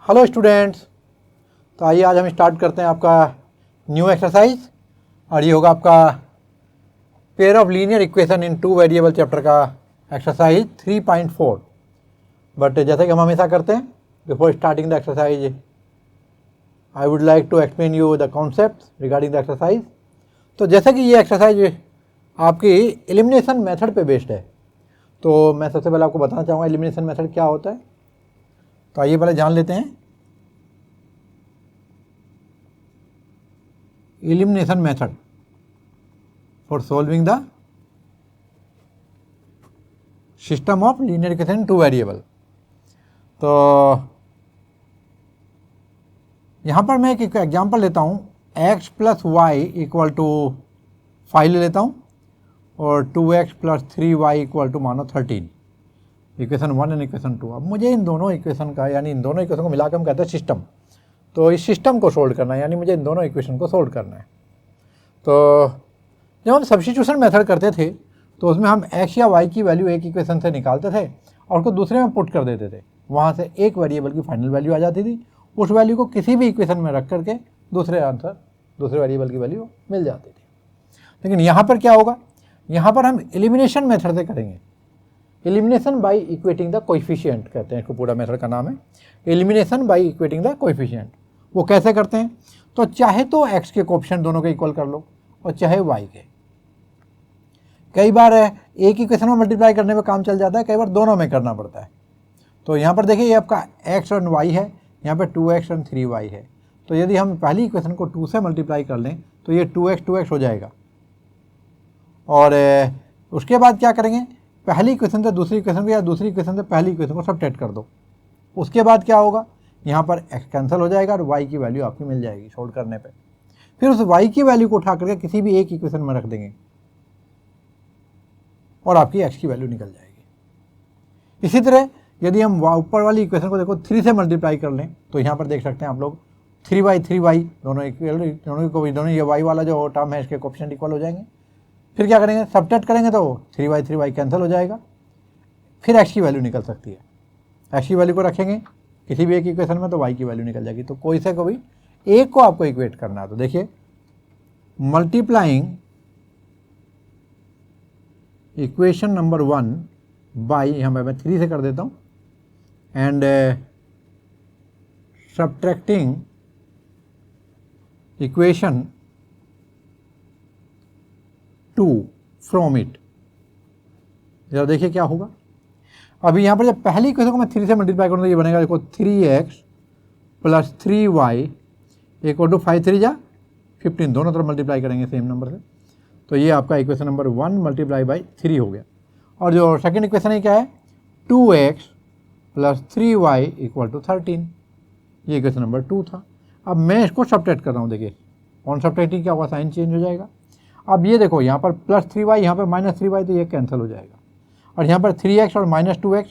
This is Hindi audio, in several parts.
Hello students. तो आइए आज हम स्टार्ट करते हैं आपका न्यू एक्सरसाइज और ये होगा आपका pair of linear equation in two variable chapter का एक्सरसाइज 3.4। बट जैसे कि हम हमेशा करते हैं, before starting the exercise I would like to explain you the concept regarding the exercise. तो जैसे कि ये एक्सरसाइज आपकी एलिमिनेशन मेथड पे बेस्ड है, तो मैं सबसे पहले आपको बताना चाहूँगा एलिमिनेशन मेथड क्या होता है। तो आइए पहले जान लेते हैं elimination method for solving the system of linear equation in two variable. तो यहाँ पर मैं एक एग्जांपल लेता हूँ, x plus Y equal to 5 ले लेता हूँ और 2x plus 3y equal to मानो 13, इक्वेशन 1 एंड इक्वेशन 2। अब मुझे इन दोनों इक्वेशन का यानी इन दोनों इक्वेशन को मिलाकर हम कहते हैं सिस्टम। तो इस सिस्टम को सोल्व करना है, यानी मुझे इन दोनों इक्वेशन को सोल्व करना है। तो जब हम सब्स्टिट्यूशन मेथड करते थे तो उसमें हम x या y की वैल्यू एक इक्वेशन से निकालते थे और उसको दूसरे में पुट कर देते थे। वहाँ से एक वेरिएबल की फाइनल वैल्यू आ जाती थी, उस वैल्यू को किसी भी इक्वेशन में रख करके दूसरे वेरिएबल की वैल्यू मिल जाती थी। लेकिन यहाँ पर क्या होगा, यहाँ पर हम एलिमिनेशन मेथड से करेंगे। Elimination by equating the coefficient कहते हैं इसको, पूरा मेथड का नाम है elimination by equating the coefficient. वो कैसे करते हैं, तो चाहे तो x के कोएफिशिएंट दोनों के इक्वल कर लो और चाहे y के। कई बार एक इक्वेशन में मल्टीप्लाई करने में काम चल जाता है, कई बार दोनों में करना पड़ता है। तो यहाँ पर देखिए ये आपका x और y है, यहाँ पर 2x और 3y है। तो यदि हम पहली इक्वेशन को 2 से मल्टीप्लाई कर लें तो ये 2x हो जाएगा। और उसके बाद क्या करेंगे, पहली इक्वेशन से दूसरी इक्वेशन को या दूसरी इक्वेशन से पहली इक्वेशन को सब्ट्रैक्ट कर दो। उसके बाद क्या होगा, यहाँ पर x कैंसिल हो जाएगा और y की वैल्यू आपकी मिल जाएगी सोल्व करने पे। फिर उस y की वैल्यू को उठा करके किसी भी एक इक्वेशन में रख देंगे और आपकी x की वैल्यू निकल जाएगी। इसी तरह यदि हम ऊपर वाली इक्वेशन को देखो 3 से मल्टीप्लाई कर लें तो यहाँ पर देख सकते हैं आप लोग 3y दोनों ये y वाला जो टर्म है इसके कोएफिशिएंट इक्वल हो जाएंगे। फिर क्या करेंगे, सब्ट्रैक्ट करेंगे तो 3y कैंसिल हो जाएगा, फिर x की वैल्यू निकल सकती है। x की वैल्यू को रखेंगे किसी भी एक इक्वेशन में तो y की वैल्यू निकल जाएगी। तो कोई से को भी एक को आपको इक्वेट करना है। तो देखिए मल्टीप्लाइंग इक्वेशन नंबर 1 बाई, यहाँ मैं 3 से कर देता हूँ, and subtracting equation 2 from it. जरा देखिए क्या होगा। अभी यहाँ पर जब पहली इक्वेशन को मैं 3 से मल्टीप्लाई करूँ तो ये बनेगा, देखो 3x plus 3y equal to 5 3 जा 15, दोनों तरफ मल्टीप्लाई करेंगे सेम नंबर से। तो ये आपका इक्वेशन नंबर 1 मल्टीप्लाई बाई 3 हो गया। और जो सेकंड इक्वेशन है क्या है, 2x plus 3y equal to 13, ये इक्वेशन नंबर 2 था। अब मैं इसको सब्ट्रैक्ट कर रहा हूँ, देखिए ऑन सब्ट्रैक्टिंग क्या होगा, साइन चेंज हो जाएगा। अब ये देखो यहाँ पर प्लस 3y, यहाँ पर माइनस 3y, तो ये कैंसिल हो जाएगा। और यहाँ पर 3x और माइनस 2x,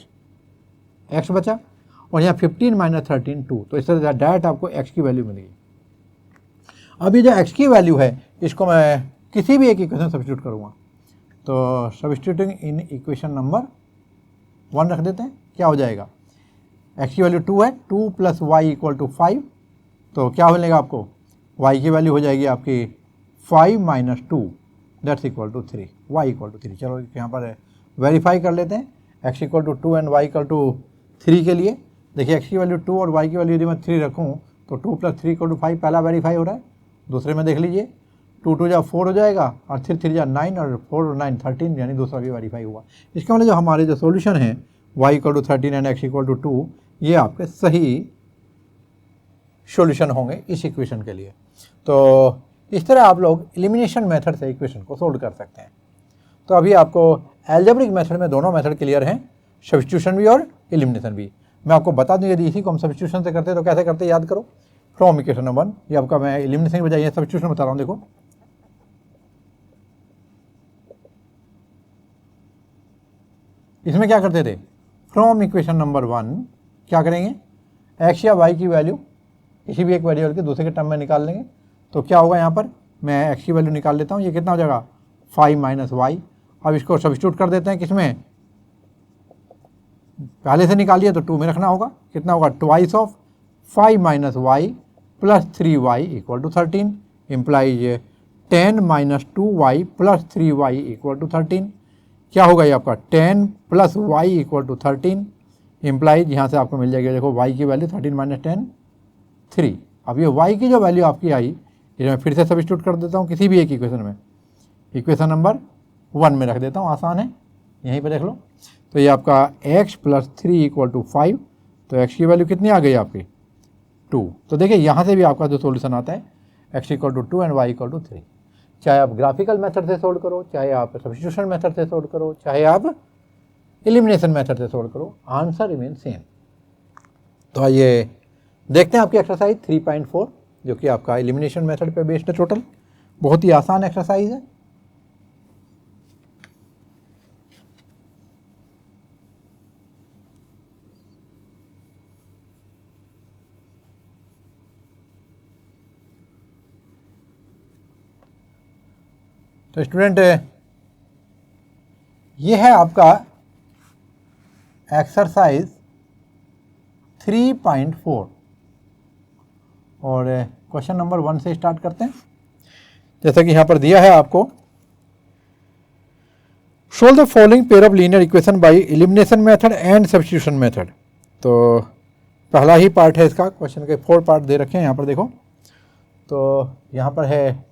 x बचा, और यहाँ 15 माइनस 13 2। तो इस तरह डायरेक्ट आपको x की वैल्यू मिलेगी। अब ये जो x की वैल्यू है इसको मैं किसी भी एक इक्वेशन सब्स्टिट्यूट करूँगा। तो सब्स्टिट्यूटिंग इन इक्वेशन नंबर 1 रख देते हैं, क्या हो जाएगा, x की वैल्यू 2 है, 2 प्लस y इक्वल टू 5। तो क्या मिलेगा आपको, y की वैल्यू हो जाएगी आपकी 5 minus 2 that's equal to 3, y equal to 3। चलो यहाँ पर वेरीफाई कर लेते हैं, x equal to 2 and y equal to 3 के लिए। देखिए x की वैल्यू 2 और y की वैल्यू यदि मैं 3 रखूँ तो 2 प्लस 3 इक्वल टू 5 पहला वेरीफाई हो रहा है। दूसरे में देख लीजिए 2 2 जा 4 हो जाएगा और 3 3 जा 9 और 4 और 9 13, यानी दूसरा भी वेरीफाई हुआ। इसके मतलब जो हमारे जो सोल्यूशन है y equal to 13 and x equal to 2, ये आपके सही सॉल्यूशन होंगे इस इक्वेशन के लिए। तो इस तरह आप लोग एलिमिनेशन मेथड से इक्वेशन को सोल्व कर सकते हैं। तो अभी आपको एल्जेब्रिक मेथड में दोनों मेथड क्लियर हैं, सब्स्टिट्यूशन भी और एलिमिनेशन भी। मैं आपको बता दूं यदि इसी को हम सब्स्टिट्यूशन से करते हैं तो कैसे करते हैं, याद करो। फ्रॉम इक्वेशन नंबर 1, ये आपका मैं एलिमिनेशन की बजाय सब्स्टिट्यूशन बता रहा हूँ। देखो इसमें क्या करते थे, फ्रॉम इक्वेशन नंबर 1 क्या करेंगे, x या y की वैल्यू किसी भी एक वेरिएबल के दूसरे के टर्म में निकाल लेंगे। तो क्या होगा, यहाँ पर मैं x की वैल्यू निकाल लेता हूँ, ये कितना हो जाएगा 5 माइनस y। अब इसको सब्स्टिट्यूट कर देते हैं किसमें, पहले से निकालिए तो 2 में रखना होगा, कितना होगा, twice of 5 minus Y plus 3y equal to 13 implies 10 minus 2y plus 3y equal to 13। क्या होगा ये आपका 10 plus Y equal to 13 implies यहाँ से आपको मिल जाएगी, देखो y की वैल्यू 13 माइनस 10 3। अब ये y की जो वैल्यू आपकी आई ये मैं फिर से सब्स्टिट्यूट कर देता हूँ किसी भी एक इक्वेशन में, इक्वेशन नंबर 1 में रख देता हूँ, आसान है, यहीं पे देख लो। तो ये आपका x प्लस 3 इक्वल टू 5, तो x की वैल्यू कितनी आ गई आपकी 2। तो देखिए यहाँ से भी आपका जो सोल्यूशन आता है x equal to 2 and y equal to 3। चाहे आप ग्राफिकल मेथड से सोल्व करो, चाहे आप सब्स्टिट्यूशन मेथड से सोल्व करो, चाहे आप एलिमिनेशन मेथड से सोल्व करो, आंसर रिमेन सेम। तो आइए देखते हैं आपकी एक्सरसाइज 3.4 जो कि आपका एलिमिनेशन मेथड पे बेस्ड है टोटल, बहुत ही आसान एक्सरसाइज है। तो स्टूडेंट ये है आपका एक्सरसाइज 3.4 और क्वेश्चन नंबर 1 से स्टार्ट करते हैं। जैसा कि यहाँ पर दिया है आपको, solve the following pair of linear equation by elimination method and substitution method. तो पहला ही पार्ट है इसका, क्वेश्चन के 4 पार्ट दे रखे हैं यहाँ पर देखो। तो यहाँ पर है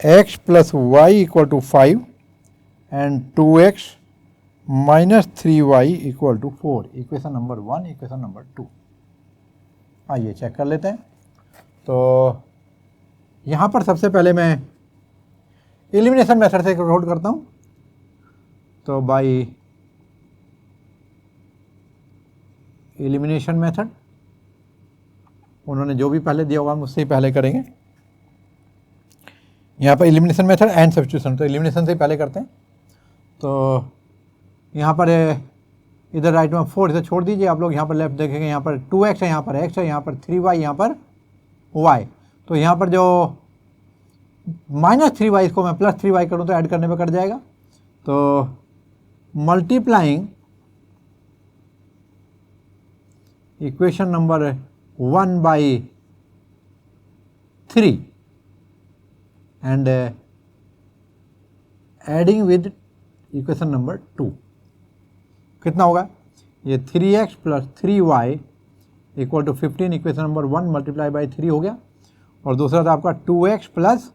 x plus Y equal to 5 and 2x minus 3y equal to 4, equation number 1, equation number 2। आइए चेक कर लेते हैं। तो यहाँ पर सबसे पहले मैं एलिमिनेशन मेथड से सोल्व करता हूँ। तो बाय एलिमिनेशन मेथड उन्होंने जो भी पहले दिया होगा हम उससे ही पहले करेंगे। यहाँ पर एलिमिनेशन मेथड एंड सब्स्टिट्यूशन, तो एलिमिनेशन से ही पहले करते हैं। तो यहाँ पर इधर राइट में 4 इसे छोड़ दीजिए, आप लोग यहाँ पर लेफ्ट देखेंगे, यहाँ पर 2x है, यहाँ पर x है, यहाँ पर 3y, यहाँ पर y। तो यहाँ पर जो माइनस 3y इसको मैं प्लस 3y करूँ तो ऐड करने में कट जाएगा। तो multiplying equation number 1 by 3 and adding with equation number 2 कितना होगा, ये 3x plus 3y equal to 15 equation number 1 multiply by 3 हो गया। और दूसरा था आपका 2x प्लस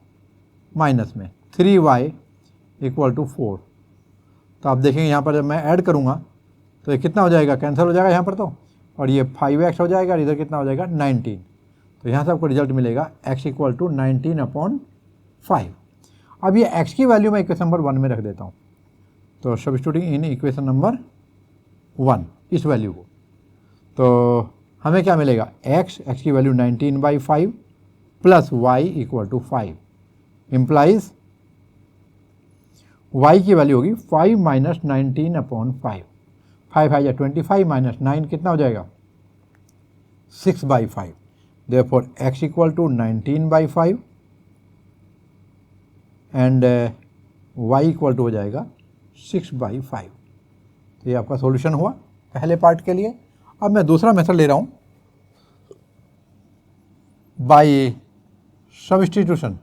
माइनस में 3y इक्वल टू 4। तो आप देखेंगे यहाँ पर जब मैं ऐड करूँगा तो ये कितना हो जाएगा, कैंसिल हो जाएगा यहाँ पर तो, और ये 5x हो जाएगा और इधर कितना हो जाएगा 19। तो यहाँ से आपको रिजल्ट मिलेगा x इक्वल टू 19/5। अब ये x की वैल्यू मैं इक्वेशन नंबर 1 में रख देता हूँ। तो सब्स्टिट्यूटिंग इन इक्वेशन नंबर 1 इस वैल्यू को, तो हमें क्या मिलेगा, x की value 19/5 plus y equal to 5 implies y की वैल्यू होगी 5 माइनस 19/5। 5 है 25 माइनस 9 कितना हो जाएगा 6/5। Therefore x equal to 19/5 and y equal to हो जाएगा 6/5। तो ये आपका सॉल्यूशन हुआ पहले पार्ट के लिए। अब मैं दूसरा मेथड ले रहा हूँ बाय सब्स्टिट्यूशन।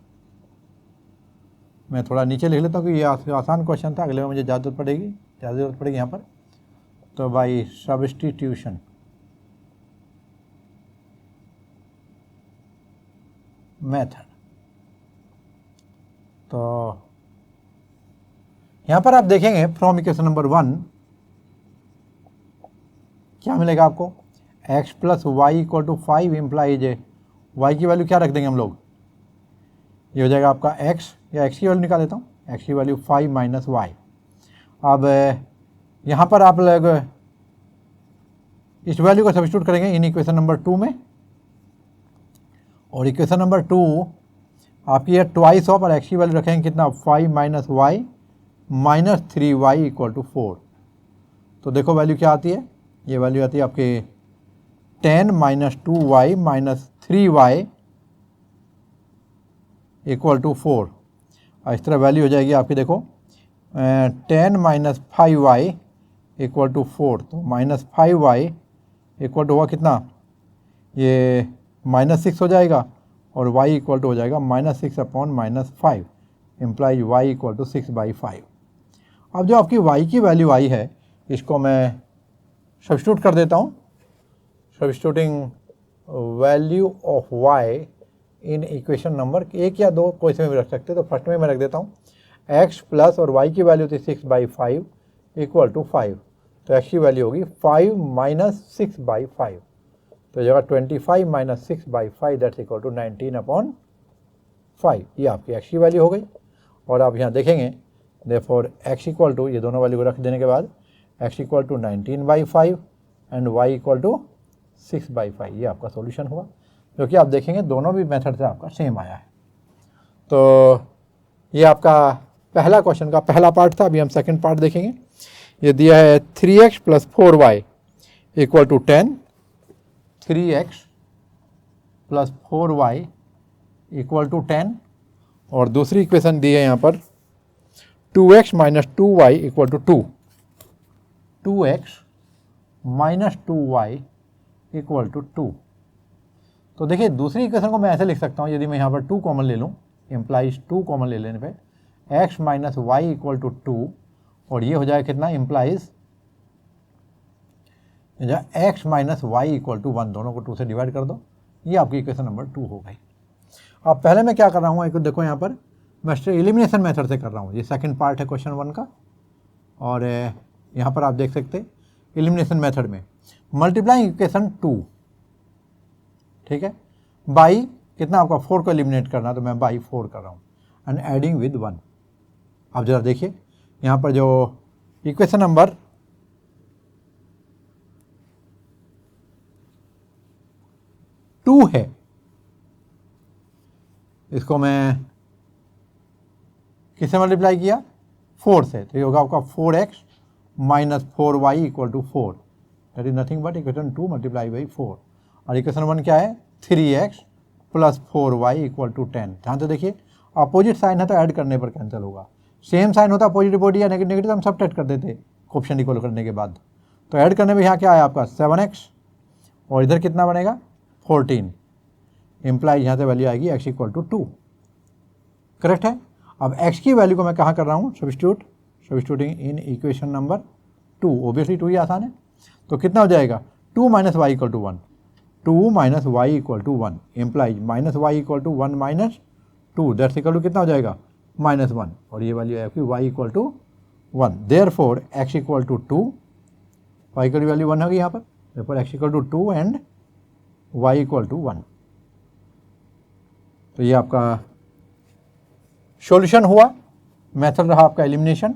मैं थोड़ा नीचे लिख लेता हूँ कि ये आसान क्वेश्चन था, अगले में मुझे ज़्यादा ज़रूरत पड़ेगी यहाँ पर। तो बाय सब्स्टिट्यूशन मेथड, तो यहाँ पर आप देखेंगे फ्रॉम इक्वेशन नंबर 1 क्या मिलेगा आपको, x plus Y equal to 5 implies y की वैल्यू क्या रख देंगे हम लोग, ये हो जाएगा आपका x, या x की वैल्यू निकाल देता हूँ, x की वैल्यू 5 माइनस वाई। अब यहाँ पर आप लोग इस वैल्यू को सब्स्टिट्यूट करेंगे इन इक्वेशन नंबर 2 में, और इक्वेशन नंबर 2 आपकी है ट्वाइस ऑफ, और x की वैल्यू रखेंगे कितना 5 minus y minus 3y equal to 4। तो देखो वैल्यू क्या आती है, ये वैल्यू आती है आपके 10 minus 2y minus 3y equal to 4। और इस तरह वैल्यू हो जाएगी आपकी, देखो 10 माइनस 5y इक्वल टू 4। तो माइनस 5y इक्वल टू हुआ कितना ये -6 हो जाएगा और y इक्वल टू हो जाएगा -6 upon -5 implies y equal to 6/5। अब जो आपकी y की वैल्यू आई है इसको मैं सब्स्टिट्यूट कर देता हूँ। Substituting value of y in equation number 1 या 2 कोई से भी रख सकते हैं, तो फर्स्ट में मैं रख देता हूँ x प्लस और y की वैल्यू थी 6/5 इक्वल टू 5, तो x की वैल्यू होगी 5 माइनस 6/5, तो जगह 25 माइनस 6/5 दैट्स इक्वल टू 19/5। ये आपकी x की वैल्यू हो गई। और आप यहाँ देखेंगे देयरफॉर x इक्वल टू, ये दोनों वैल्यू को रख देने के बाद x equal to 19/5 and y equal to 6/5, ये आपका सॉल्यूशन हुआ, जो कि आप देखेंगे दोनों भी मेथड से आपका सेम आया है। तो ये आपका पहला क्वेश्चन का पहला पार्ट था। अभी हम सेकंड पार्ट देखेंगे। ये दिया है 3x plus 4y equal to 10, 3x plus 4y equal to 10, और दूसरी इक्वेशन दी है यहाँ पर 2x minus 2y equal to 2, 2x minus 2y equal to 2। तो देखिए दूसरी इक्वेशन को मैं ऐसे लिख सकता हूँ, यदि मैं यहाँ पर 2 कॉमन ले लूँ, इम्प्लाइज 2 कॉमन ले लेने पे x minus y equal to 2, और ये हो जाएगा कितना, implies x minus y equal to 1, दोनों को 2 से डिवाइड कर दो, ये आपकी इक्वेशन नंबर 2 हो गई। अब पहले मैं क्या कर रहा हूँ, एक देखो यहाँ पर मैं एलिमिनेशन मेथड से कर रहा हूँ। ये सेकंड पार्ट है क्वेश्चन 1 का, और यहाँ पर आप देख सकते हैं एलिमिनेशन मेथड में मल्टीप्लाइंग इक्वेशन 2, ठीक है, बाई कितना आपका 4 को एलिमिनेट करना, तो मैं बाई 4 कर रहा हूँ एंड एडिंग विद 1। अब जरा देखिए यहाँ पर जो इक्वेशन नंबर 2 है, इसको मैं किससे मल्टीप्लाई किया, 4 से, तो ये होगा आपका 4x minus 4y equal to 4, that is nothing but equation 2 multiply by 4। और इक्वेशन 1 क्या है, 3x plus 4y equal to 10। ध्यान से देखिए अपोजिट साइन है तो ऐड करने पर कैंसिल होगा, सेम साइन होता पॉजिटिव बॉडी या नेगेटिव हम सब्ट्रैक्ट कर देते कोएफिशिएंट इक्वल करने के बाद। तो ऐड करने में यहाँ क्या आया आपका 7x, और इधर कितना बनेगा 14, इम्प्लाइज यहाँ से वैल्यू आएगी x इक्वल टू 2, करेक्ट है। अब x की वैल्यू को मैं कहाँ कर रहा हूँ, substituting in equation number 2, obviously 2 ही आसान है, तो कितना हो जाएगा 2 minus y equal to 1, 2 minus y equal to 1 implies minus y equal to 1 minus 2 that's equal to कितना हो जाएगा -1, और ये वैल्यू है आपकी y equal to 1, therefore x equal to 2, y की वैल्यू 1 होगी यहाँ पर, therefore x equal to 2 and y equal to 1। तो ये आपका सॉल्यूशन हुआ, मेथड रहा आपका एलिमिनेशन।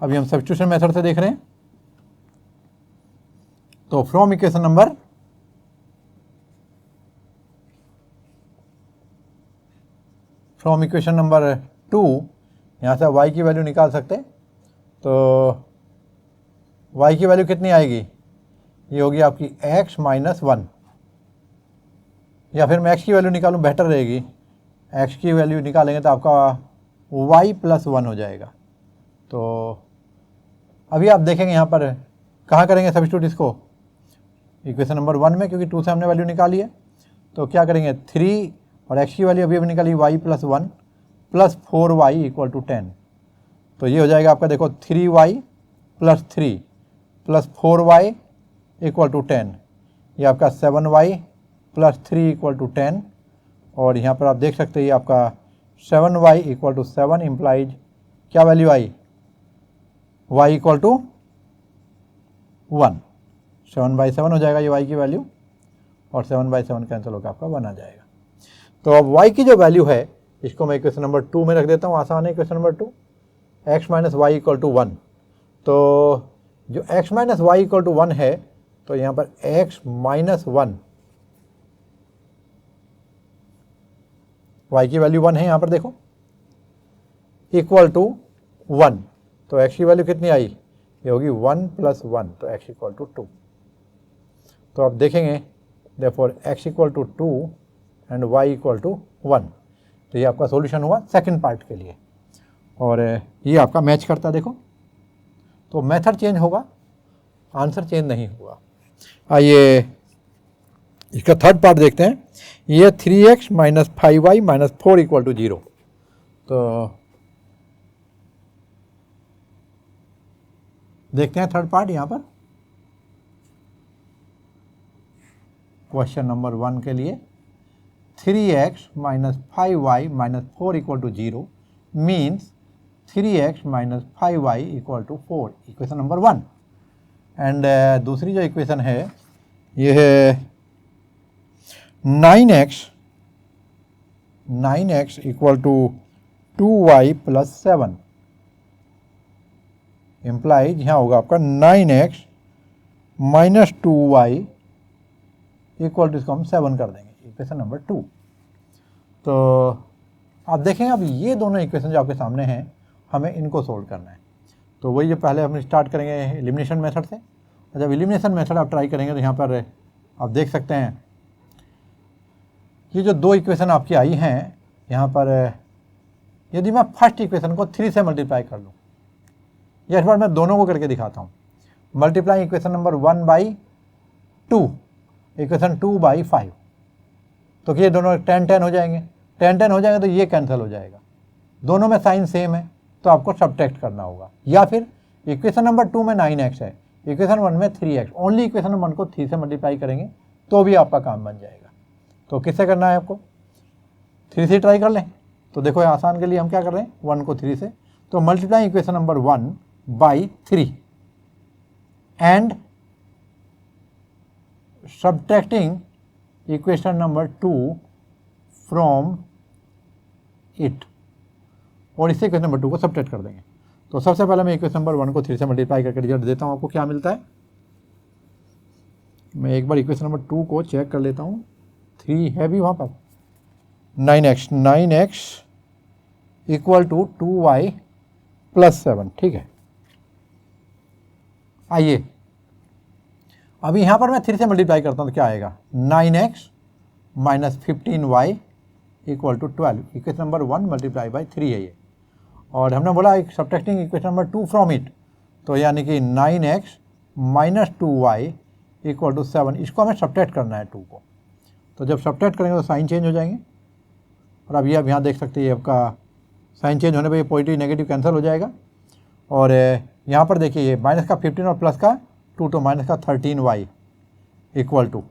अभी हम सब्स्टिट्यूशन मेथड से देख रहे हैं। तो from equation number from equation number 2 यहाँ से y की वैल्यू निकाल सकते हैं। तो y की वैल्यू कितनी आएगी, ये होगी आपकी x माइनस 1, या फिर मैं x की वैल्यू निकालूँ बेहतर रहेगी, x की वैल्यू निकालेंगे तो आपका y प्लस 1 हो जाएगा। तो अभी आप देखेंगे यहाँ पर कहाँ करेंगे सब्स्टिट्यूट इसको, इक्वेशन नंबर 1 में, क्योंकि 2 से हमने वैल्यू निकाली है। तो क्या करेंगे 3 और x की वैल्यू अभी निकाली y plus 1 plus 4y equal to 10, तो ये हो जाएगा आपका देखो 3y plus 3 plus 4y equal to 10, ये आपका 7y प्लस 3 इक्वल टू 10, और यहाँ पर आप देख सकते हैं ये आपका 7y इक्वल टू 7 इम्प्लाइज क्या वैल्यू आई, y इक्वल टू 1, 7/7 हो जाएगा ये y की वैल्यू, और 7/7 कैंसिल होकर आपका 1 आ जाएगा। तो अब y की जो वैल्यू है इसको मैं इक्वेशन नंबर 2 में रख देता हूँ, आसान है equation number 2, x minus y equal to 1। तो जो x minus y equal to 1 है, तो यहाँ पर x माइनस 1, y की वैल्यू 1 है यहाँ पर देखो, इक्वल टू 1, तो x की वैल्यू कितनी आई, ये होगी 1 प्लस 1, तो x इक्वल टू 2। तो आप देखेंगे therefore x equal to 2 and y equal to 1, तो ये आपका सॉल्यूशन हुआ सेकंड पार्ट के लिए, और ये आपका मैच करता देखो। तो मेथड चेंज होगा, आंसर चेंज नहीं हुआ। आइए इसका थर्ड पार्ट देखते हैं। ये 3x minus 5y minus 4 equal to 0। तो देखते हैं थर्ड पार्ट यहाँ पर क्वेश्चन नंबर 1 के लिए। 3x minus 5y minus 4 equal to 0 means 3x minus 5y equal to 4, equation number 1। And दूसरी जो इक्वेशन है ये है 9x equal to 2y plus 7 implies यहाँ होगा आपका 9x minus 2y equal to, इसको हम 7 कर देंगे, इक्वेशन नंबर 2। तो आप देखें अब ये दोनों इक्वेशन जो आपके सामने हैं हमें इनको सोल्व करना है। तो वही जो पहले हम स्टार्ट करेंगे एलिमिनेशन मेथड से। और जब एलिमिनेशन मेथड आप ट्राई करेंगे तो यहाँ पर आप देख सकते हैं ये जो दो इक्वेशन आपकी आई हैं यहाँ पर, यदि मैं फर्स्ट इक्वेशन को 3 से मल्टीप्लाई कर लूँ, या इस बार मैं दोनों को करके दिखाता हूँ। Multiply equation number 1 by 2, equation 2 by 5, तो ये दोनों 10-10 हो जाएंगे। 10-10 हो जाएंगे तो ये कैंसिल हो जाएगा, दोनों में साइन सेम है तो आपको सब्ट्रैक्ट करना होगा। या फिर इक्वेशन नंबर 2 में 9x है, इक्वेशन 1 में 3x, ओनली इक्वेशन नंबर 1 को 3 से मल्टीप्लाई करेंगे तो भी आपका काम बन जाएगा। तो किससे करना है आपको? 3 से ट्राई कर लें। तो देखो आसान के लिए हम क्या कर रहे हैं, 1 को 3 से, तो multiply equation number 1 by 3 and subtracting equation number 2 from it, और इससे इक्वेशन नंबर 2 को सब्ट्रैक्ट कर देंगे। तो सबसे पहले मैं इक्वेशन नंबर 1 को 3 से मल्टीप्लाई करके रिजल्ट देता हूँ, आपको क्या मिलता है। मैं एक बार इक्वेशन नंबर 2 को चेक कर लेता हूँ, 3 है भी वहाँ पर। 9x equal to 2y plus 7, ठीक है। आइए अभी यहाँ पर मैं 3 से मल्टीप्लाई करता हूँ तो क्या आएगा, 9x minus 15y equal to 12, equation number 1 multiply by 3 है ये। और हमने बोला एक subtracting equation number 2 from it, तो यानी कि 9x minus 2y equal to 7, इसको हमें सब्ट्रैक्ट करना है 2 को। तो जब सब्ट्रैक्ट करेंगे तो साइन चेंज हो जाएंगे, और अब ये आप यहाँ देख सकते हैं आपका साइन चेंज होने पर ये पॉजिटिव नेगेटिव कैंसिल हो जाएगा। और यहाँ पर देखिए ये माइनस का 15 और प्लस का 2, तो माइनस का 13y इक्वल टू,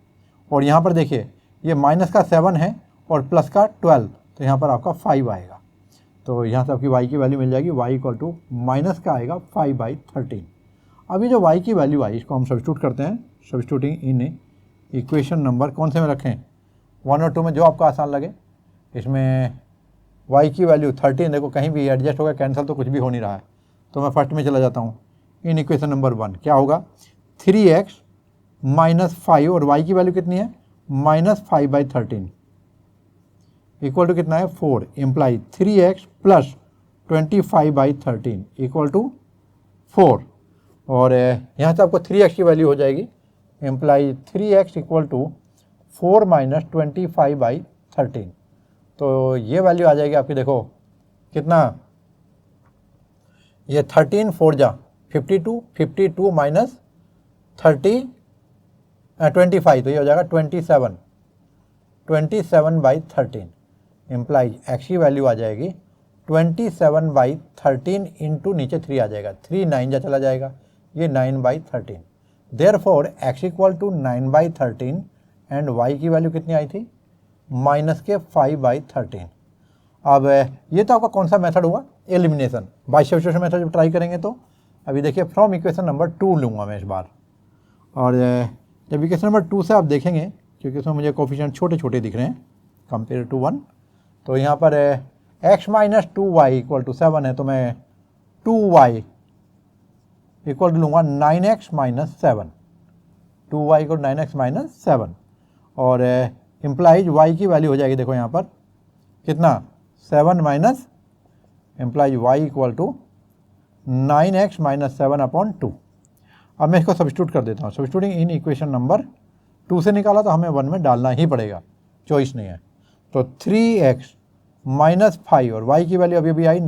और यहाँ पर देखिए ये माइनस का 7 है और प्लस का 12, तो यहाँ पर आपका 5 आएगा। तो यहाँ से आपकी y की वैल्यू मिल जाएगी, y इक्वल टू माइनस का आएगा 5/13। अभी जो y की वैल्यू आई इसको हम सब्स्टिट्यूट करते हैं, सब्स्टिट्यूटिंग इन इक्वेशन नंबर कौन से में रखें, 1 और 2 में, जो आपको आसान लगे। इसमें y की वैल्यू 13, देखो कहीं भी एडजस्ट होगा, कैंसिल तो कुछ भी हो नहीं रहा है, तो मैं फर्स्ट में चला जाता हूँ। इन इक्वेशन नंबर 1 क्या होगा, 3x माइनस 5, और y की वैल्यू कितनी है, माइनस 5/13 इक्वल टू कितना है 4, imply 3x plus 25/13 equal to 4, और यहाँ से आपको 3x की वैल्यू हो जाएगी, imply 3x equal to 4 minus 25/13। तो ये वैल्यू आ जाएगी आपकी, देखो कितना, ये 13 4 जा 52, 52 माइनस 25, तो ये हो जाएगा 27/13 इम्प्लाइज एक्स की वैल्यू आ जाएगी 27/13 इंटू नीचे 3 आ जाएगा, 3 9 जा चला जाएगा, ये 9/13। Therefore x equal to 9/13 and y की वैल्यू कितनी आई थी, माइनस के 5/13। अब ये तो आपका कौन सा मेथड हुआ, एलिमिनेशन बाय सब्स्टिट्यूशन मेथड। जब ट्राई करेंगे तो अभी देखिए फ्रॉम इक्वेशन नंबर 2 लूँगा मैं इस बार, और जब इक्वेशन नंबर 2 से आप देखेंगे, क्योंकि उसमें मुझे कोफिशिएंट छोटे छोटे दिख रहे हैं कंपेयर टू 1, तो यहाँ पर x minus 2y equal to 7 है, तो मैं 2y इक्वल टू लूँगा 9x minus 7, 2y equal 9x minus 7, और इम्प्लाइज y की वैल्यू हो जाएगी, देखो यहाँ पर कितना 7 minus, implies y equal to 9x minus 7/2। अब मैं इसको सब्स्टिट्यूट कर देता हूँ, सब्स्टिट्यूटिंग इन इक्वेशन नंबर 2 से निकाला तो हमें 1 में डालना ही पड़ेगा, चॉइस नहीं है। तो 3x माइनस 5, और y की वैल्यू अभी अभी आई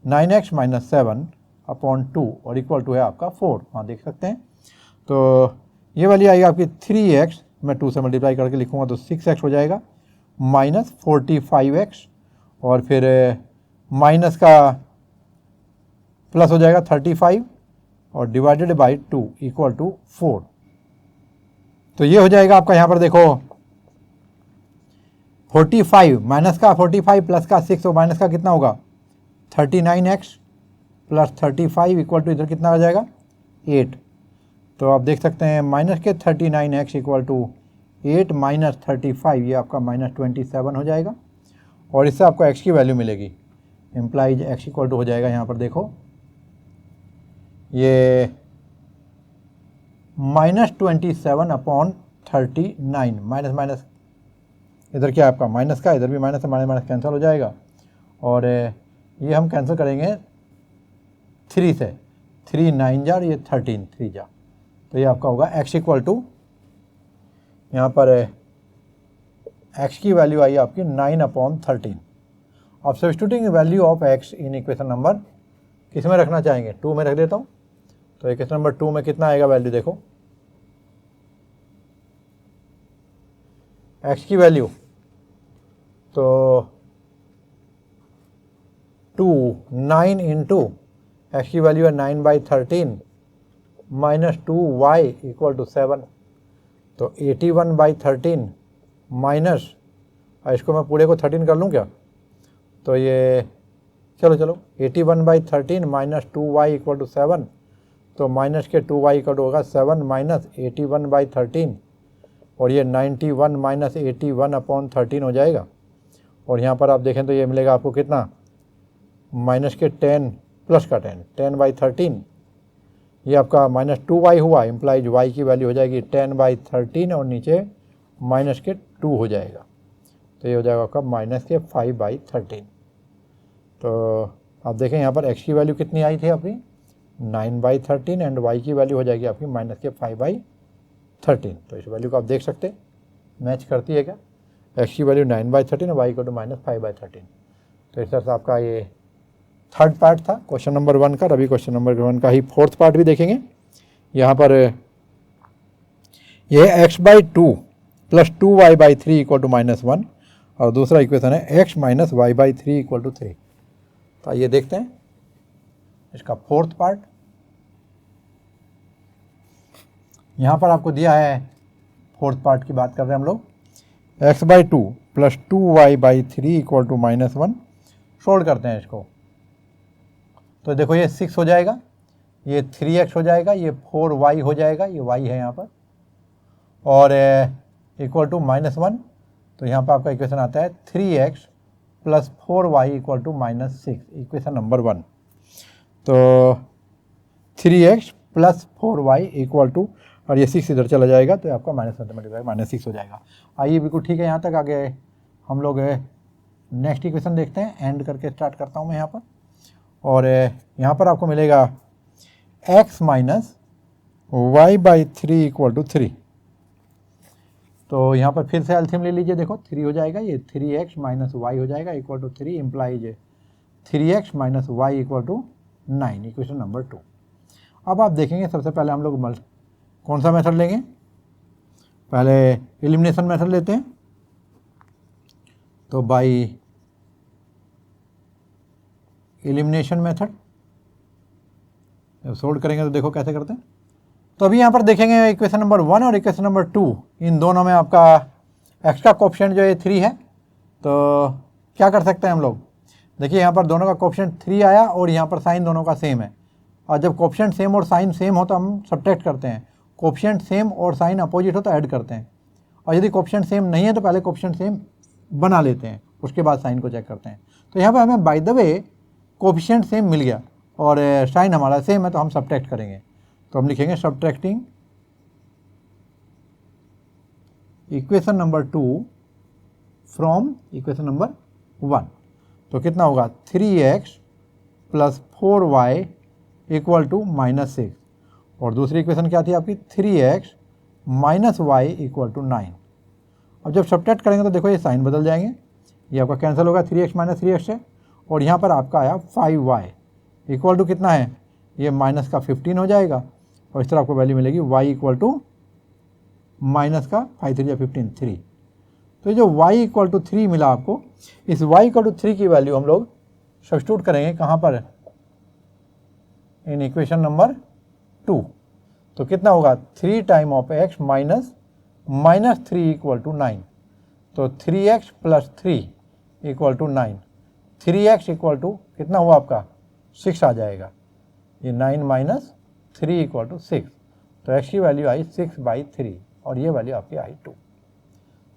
9x माइनस 7/2, और इक्वल टू है आपका 4, वहाँ देख सकते हैं। तो ये वाली आएगी आपकी 3x, मैं 2 से मल्टीप्लाई करके लिखूँगा तो 6x हो जाएगा, माइनस 45x, और फिर माइनस का प्लस हो जाएगा 35 और डिवाइडेड बाई 2 इक्वल टू 4। तो ये हो जाएगा आपका यहाँ पर देखो 45 माइनस का 45 प्लस का 6 और माइनस का कितना होगा 39x प्लस 35 इक्वल टू इधर कितना आ जाएगा 8। तो आप देख सकते हैं माइनस के 39x इक्वल टू 8 माइनस 35, ये आपका माइनस 27 हो जाएगा, और इससे आपको x की वैल्यू मिलेगी, इम्प्लाइज x इक्वल टू हो जाएगा यहाँ पर देखो ये माइनस 27 अपॉन 39, माइनस माइनस इधर क्या है आपका माइनस का, इधर भी माइनस है, माइनस माइनस कैंसिल हो जाएगा, और ये हम कैंसिल करेंगे 3 से, 3 9 जा और ये 13 3 जा, तो ये आपका होगा x इक्वल टू यहाँ पर x की वैल्यू आई आपकी 9 अपॉन 13। अब substituting value of x in equation number किस में रखना चाहेंगे, 2 में रख देता हूँ। तो इक्वेशन नंबर 2 में कितना आएगा वैल्यू देखो, x की वैल्यू तो 2 9 इंटू एक्स की वैल्यू है 9/13 माइनस 2y इक्वल टू 7, तो 81/13 माइनस, इसको मैं पूरे को 13 कर लूँ क्या, तो ये चलो 81/13 माइनस 2y इक्वल टू 7, तो माइनस के 2y इक्वल टू होगा 7 माइनस 81/13, और ये 91 माइनस 81 अपॉन 13 हो जाएगा, और यहाँ पर आप देखें तो ये मिलेगा आपको कितना माइनस के 10 प्लस का 10/13, ये आपका माइनस 2y हुआ, इम्प्लाइज y की वैल्यू हो जाएगी 10/13 और नीचे माइनस के 2 हो जाएगा, तो ये हो जाएगा आपका माइनस के 5/13। तो आप देखें यहाँ पर x की वैल्यू कितनी आई थी आपकी 9/13 एंड y की वैल्यू हो जाएगी आपकी माइनस के 5/13। तो इस वैल्यू को आप देख सकते मैच करती है क्या, x की वैल्यू 9/13 और y को टू माइनस 5/13। तो इस तरह से आपका ये थर्ड पार्ट था क्वेश्चन नंबर 1 का। अभी क्वेश्चन नंबर 1 का ही फोर्थ पार्ट भी देखेंगे। यहाँ पर ये x/2 plus 2y/3 equal to -1 और दूसरा इक्वेशन है x minus y/3 equal to 3। तो आइए देखते हैं इसका फोर्थ पार्ट। यहाँ पर आपको दिया है फोर्थ पार्ट की बात कर रहे हैं हम लोग, x/2 plus 2y/3 equal to -1। Solve करते हैं इसको, तो देखो ये 6 हो जाएगा, ये 3x हो जाएगा, ये 4y हो जाएगा, ये y है यहाँ पर, और इक्वल टू -1। तो यहाँ पर आपका इक्वेशन आता है 3x plus 4y equal to -6, equation number 1। तो 3x plus 4y equal to, और ये 6 इधर चला जाएगा तो आपका -6 हो जाएगा। आइए बिल्कुल ठीक है, यहाँ तक आगे हम लोग नेक्स्ट इक्वेशन देखते हैं। एंड करके स्टार्ट करता हूँ मैं यहाँ पर, और यहाँ पर आपको मिलेगा x minus y/3 equal to 3। तो यहाँ पर फिर से एल्सियम ले लीजिए, देखो 3 हो जाएगा, ये 3x माइनस y हो जाएगा equal to 3, implies 3x minus y equal to 9, equation number 2। अब आप देखेंगे सबसे पहले हम लोग कौन सा मेथड लेंगे, पहले एलिमिनेशन मेथड लेते हैं। तो बाय एलिमिनेशन मेथड जब सोल्व करेंगे तो देखो कैसे करते हैं। तो अभी यहाँ पर देखेंगे इक्वेशन नंबर 1 और इक्वेशन नंबर 2, इन दोनों में आपका x का कोएफिशिएंट जो है 3 है। तो क्या कर सकते हैं हम लोग, देखिए यहाँ पर दोनों का कोएफिशिएंट 3 आया और यहाँ पर साइन दोनों का सेम है, और जब कोएफिशिएंट सेम और साइन सेम हो तो हम सब्ट्रैक्ट करते हैं, कोएफिशिएंट सेम और साइन अपोजिट हो तो ऐड करते हैं, और यदि कोएफिशिएंट सेम नहीं है तो पहले कोएफिशिएंट सेम बना लेते हैं, उसके बाद साइन को चेक करते हैं। तो यहाँ पर हमें by the way coefficient same मिल गया और साइन हमारा सेम है, तो हम सब्ट्रैक्ट करेंगे। तो हम लिखेंगे subtracting equation number 2 from equation number 1। तो कितना होगा 3x plus 4y equal to -6, और दूसरी इक्वेशन क्या थी आपकी 3x minus y equal to 9। अब जब सब्ट्रैक्ट करेंगे तो देखो ये साइन बदल जाएंगे, ये आपका कैंसिल होगा 3x माइनस 3x से, और यहाँ पर आपका आया 5y इक्वल टू कितना है, ये माइनस का 15 हो जाएगा, और इस तरह आपको वैल्यू मिलेगी y इक्वल टू माइनस का 5 3 15 3। तो ये जो y इक्वल टू 3 मिला आपको, इस y इक्वल टू 3 की वैल्यू हम लोग सब्स्टिट्यूट करेंगे कहाँ पर, इन इक्वेशन नंबर 2। तो कितना होगा 3 time of x minus 3 equal to 9। तो 3x plus 3 equal to 9। 3x equal to कितना हुआ आपका 6 आ जाएगा। ये 9 माइनस 3 इक्वल टू 6। तो x की वैल्यू आई 6/3 और ये वैल्यू आपकी आई 2।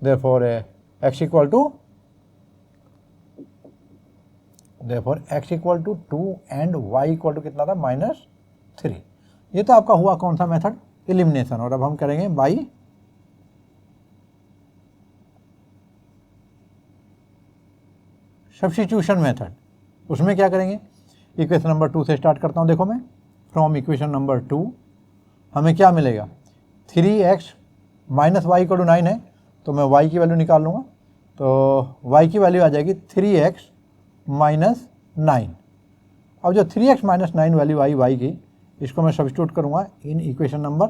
Therefore x equal to 2 and y equal to कितना था -3। ये तो आपका हुआ कौन सा मेथड, एलिमिनेशन। और अब हम करेंगे बाई सब्स्टिट्यूशन मेथड। उसमें क्या करेंगे, इक्वेशन नंबर 2 से स्टार्ट करता हूँ। देखो मैं फ्रॉम इक्वेशन नंबर 2 हमें क्या मिलेगा, 3x minus y equal to 9 है, तो मैं y की वैल्यू निकाल लूँगा। तो y की वैल्यू आ जाएगी 3x माइनस 9। अब जो 3x माइनस 9 वैल्यू आई y की, इसको मैं सब्स्टिट्यूट करूँगा इन इक्वेशन नंबर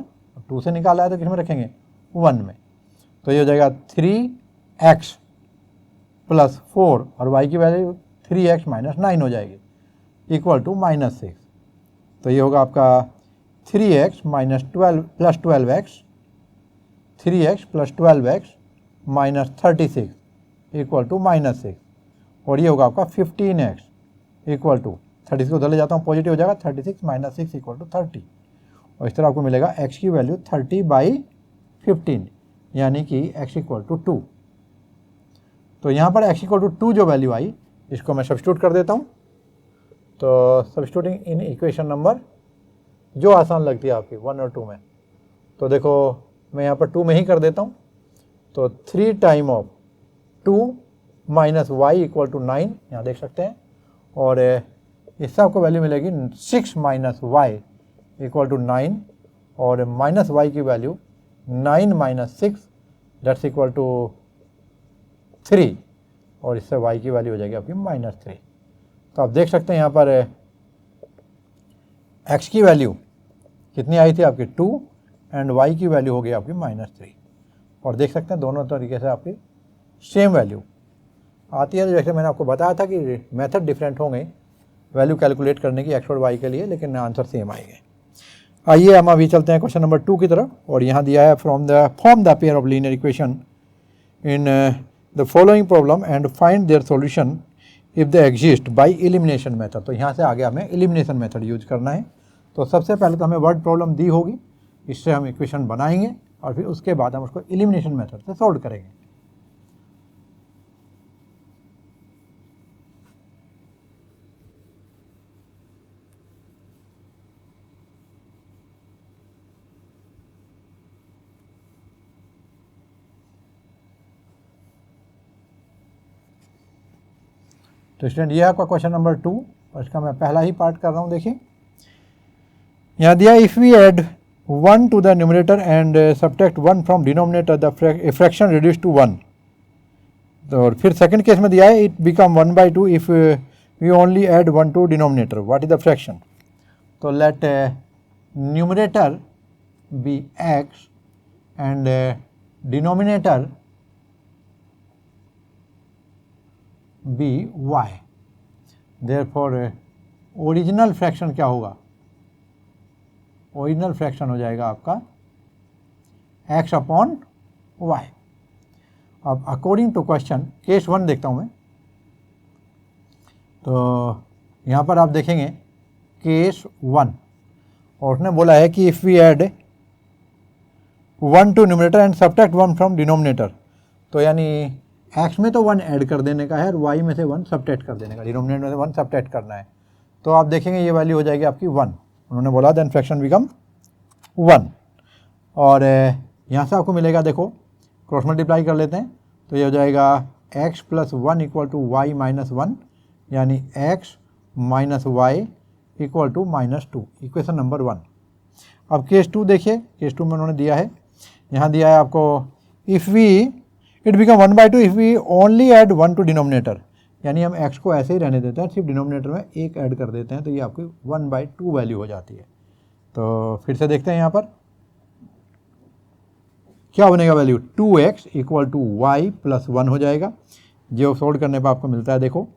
2 से निकाला है तो किस में रखेंगे 1 में। तो ये हो जाएगा 3x प्लस 4 और y की वैल्यू 3x माइनस 9 हो जाएगी इक्वल टू -6। तो ये होगा आपका 3x minus 12 plus 12x, 3x plus 12x minus 36 equal to -6। और ये होगा आपका 15x इक्वल टू 36 को उधर ले जाता हूँ, पॉजिटिव हो जाएगा 36 माइनस 6 इक्वल टू 30। और इस तरह आपको मिलेगा x की वैल्यू 30/15 यानी कि x इक्वल टू 2। तो यहाँ पर x इक्वल टू 2 जो वैल्यू आई, इसको मैं सब्स्टिट्यूट कर देता हूँ। तो सब्स्टिट्यूटिंग इन इक्वेशन नंबर जो आसान लगती है आपकी 1 और 2 में। तो देखो मैं यहाँ पर 2 में ही कर देता हूँ। तो 3 time of 2 minus y equal to 9 यहाँ देख सकते हैं। और इससे आपको वैल्यू मिलेगी 6 माइनस वाई इक्वल टू 9 और माइनस वाई की value 9 minus 6 that's equal to 3 और इससे y की वैल्यू हो जाएगी आपकी -3। तो आप देख सकते हैं यहाँ पर x की वैल्यू कितनी आई थी आपकी 2 एंड y की वैल्यू हो गई आपकी -3। और देख सकते हैं दोनों तरीके से आपकी सेम वैल्यू आती है। जैसे मैंने आपको बताया था कि मेथड डिफरेंट होंगे वैल्यू कैलकुलेट करने की x और y के लिए, लेकिन आंसर सेम आएंगे। आइए हम अभी चलते हैं क्वेश्चन नंबर 2 की तरफ। और यहाँ दिया है form the pair of linear equation in the following problem and find their solution if they exist by elimination method. तो यहाँ से आगे हमें एलिमिनेशन मेथड यूज करना है। तो सबसे पहले तो हमें वर्ड प्रॉब्लम दी होगी, इससे हम इक्वेशन बनाएंगे और फिर उसके बाद हम उसको एलिमिनेशन मेथड से सॉल्व करेंगे। तो स्टूडेंट ये आपका क्वेश्चन नंबर 2 और इसका मैं पहला ही पार्ट कर रहा हूँ। देखिए यहाँ दिया if we add 1 to the numerator and subtract 1 from denominator the fraction reduce to 1। तो और फिर सेकंड केस में दिया है it become 1/2 if we only add 1 to denominator what is the fraction. तो let numerator be x and denominator be y। Therefore original fraction क्या होगा, ओरिजिनल फ्रैक्शन हो जाएगा आपका x अपॉन y। अब अकॉर्डिंग टू क्वेश्चन केस 1 देखता हूँ मैं। तो यहाँ पर आप देखेंगे केस 1 और उसने बोला है कि if we add 1 to numerator and subtract 1 from denominator. तो यानी x में तो 1 ऐड कर देने का है और y में से 1 सब्ट्रैक्ट कर देने का, डिनोमिनेटर में से 1 सब्ट्रैक्ट करना है। तो आप देखेंगे ये वैल्यू हो जाएगी आपकी 1। उन्होंने बोला देन फ्रैक्शन बिकम 1। और यहाँ से आपको मिलेगा, देखो क्रॉस मल्टीप्लाई कर लेते हैं तो ये हो जाएगा x plus 1 equal to y minus 1 यानी x minus y equal to -2, equation number 1। अब केस 2 देखिए, केस 2 में उन्होंने दिया है, यहाँ दिया है आपको if we it become 1/2 if we only add 1 to denominator. यानी हम x को ऐसे ही रहने देते हैं, सिर्फ डिनोमिनेटर में 1 ऐड कर देते हैं तो ये आपकी 1/2 वैल्यू हो जाती है। तो फिर से देखते हैं यहाँ पर क्या बनेगा value 2x equal to y plus 1 हो जाएगा। जो सोल्व करने पर आपको मिलता है देखो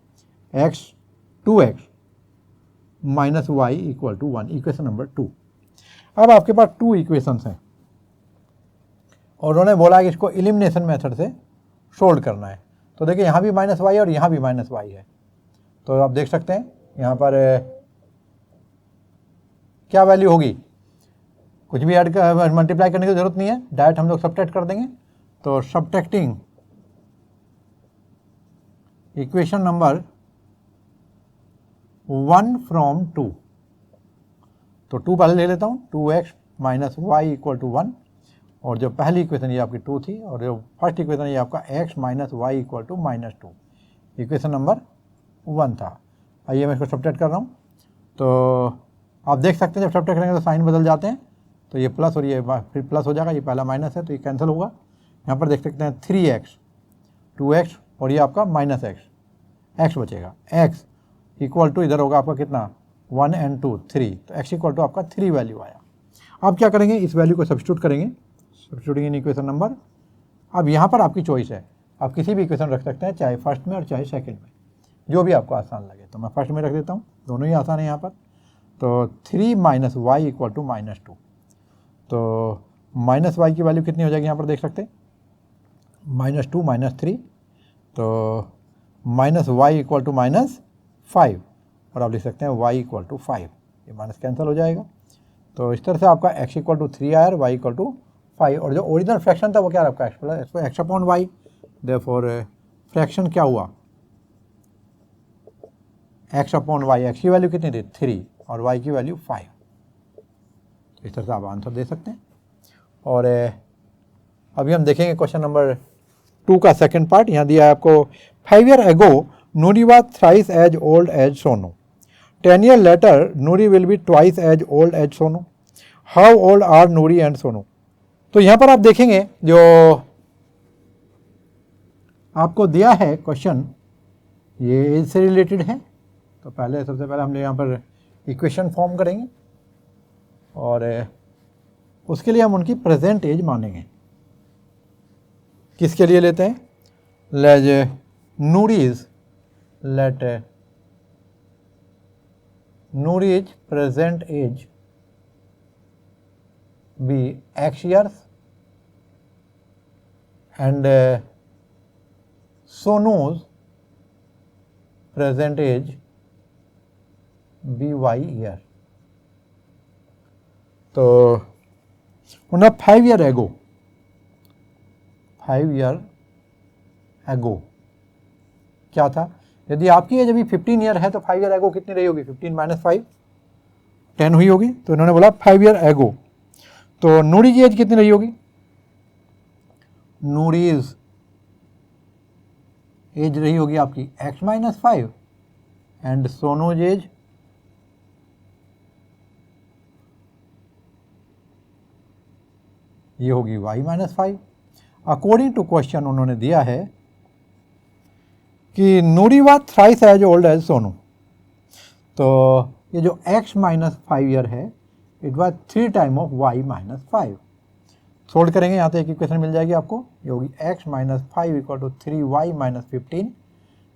x 2x minus y equal to 1, equation number 2। अब आपके पास 2 इक्वेशंस हैं और उन्होंने बोला कि इसको एलिमिनेशन मेथड से सोल्व करना है। तो देखिए यहाँ भी माइनस वाई और यहाँ भी माइनस वाई है, तो आप देख सकते हैं यहाँ पर क्या वैल्यू होगी, कुछ भी ऐड कर मल्टीप्लाई करने की जरूरत नहीं है, डायरेक्ट हम लोग सब्ट्रैक्ट कर देंगे। तो सब्ट्रैक्टिंग इक्वेशन नंबर 1 फ्रॉम 2, तो 2 पहले ले लेता हूँ, 2x minus y equal to 1, और जो पहली इक्वेशन ये आपकी 2 थी और जो फर्स्ट इक्वेशन ये आपका x minus y equal to minus 2, equation number 1 था। आइए मैं इसको सब्ट्रैक्ट कर रहा हूँ। तो आप देख सकते हैं जब सब्ट्रैक्ट करेंगे तो साइन बदल जाते हैं, तो ये प्लस और ये फिर प्लस हो जाएगा, ये पहला माइनस है तो ये कैंसिल होगा। यहाँ पर देख सकते हैं 3x 2x और ये आपका माइनस x बचेगा, x इक्वल टू इधर होगा आपका कितना 1 and 2 3, तो x इक्वल टू आपका 3 वैल्यू आया। अब क्या करेंगे, इस वैल्यू को सब्स्टिट्यूट करेंगे, सब्स्टिट्यूटिंग इन इक्वेशन नंबर। अब यहाँ पर आपकी चॉइस है, आप किसी भी इक्वेशन रख सकते हैं, चाहे फर्स्ट में और चाहे सेकंड में, जो भी आपको आसान लगे। तो मैं फर्स्ट में रख देता हूँ, दोनों ही आसान है यहाँ पर। तो 3 minus y equal to minus 2, तो माइनस वाई की वैल्यू कितनी हो जाएगी यहाँ पर देख सकते हैं, माइनस 2 माइनस 3, तो minus y equal to minus 5, और आप लिख सकते हैं y इक्वल टू 5, ये माइनस कैंसिल हो जाएगा। तो इस तरह से आपका x इक्वल टू 3 आया और y इक्वल टू 5, और जो ओरिजिनल फ्रैक्शन था वो क्या आपका x upon y, therefore fraction क्या हुआ x अपॉन वाई, x की वैल्यू कितनी थी 3 और y की वैल्यू 5। इस तरह से आप आंसर दे सकते हैं। और अभी हम देखेंगे क्वेश्चन नंबर 2 का सेकंड पार्ट। यहाँ दिया है आपको 5 years ago Nuri was thrice as old as Sonu. 10 years later Nuri will be twice as old as Sonu. How old are Nuri and Sonu? तो यहाँ पर आप देखेंगे जो आपको दिया है क्वेश्चन ये एज से रिलेटेड है। तो पहले सबसे पहले हम यहाँ पर इक्वेशन फॉर्म करेंगे और उसके लिए हम उनकी प्रेजेंट एज मानेंगे। किसके लिए लेते हैं, late Nuri's present age be x years and Sonu's present age be y year। तो उन्हें 5 years ago क्या था, यदि आपकी एज अभी 15 ईयर है तो 5 years ago कितनी रही होगी, 15 माइनस 5 10 हुई होगी। तो इन्होंने बोला 5 years ago, तो नूरी की एज कितनी रही होगी, नूरीज एज रही होगी आपकी x minus 5 and Sonu's age ये होगी y minus 5। According to question उन्होंने दिया है कि Noori was thrice as old as Sonu, तो ये जो x माइनस 5 ईयर है it was 3 time of y minus 5। Solve करेंगे, यहाँ तो एक इक्वेशन मिल जाएगी आपको, ये होगी x minus 5 equal to 3y minus 15,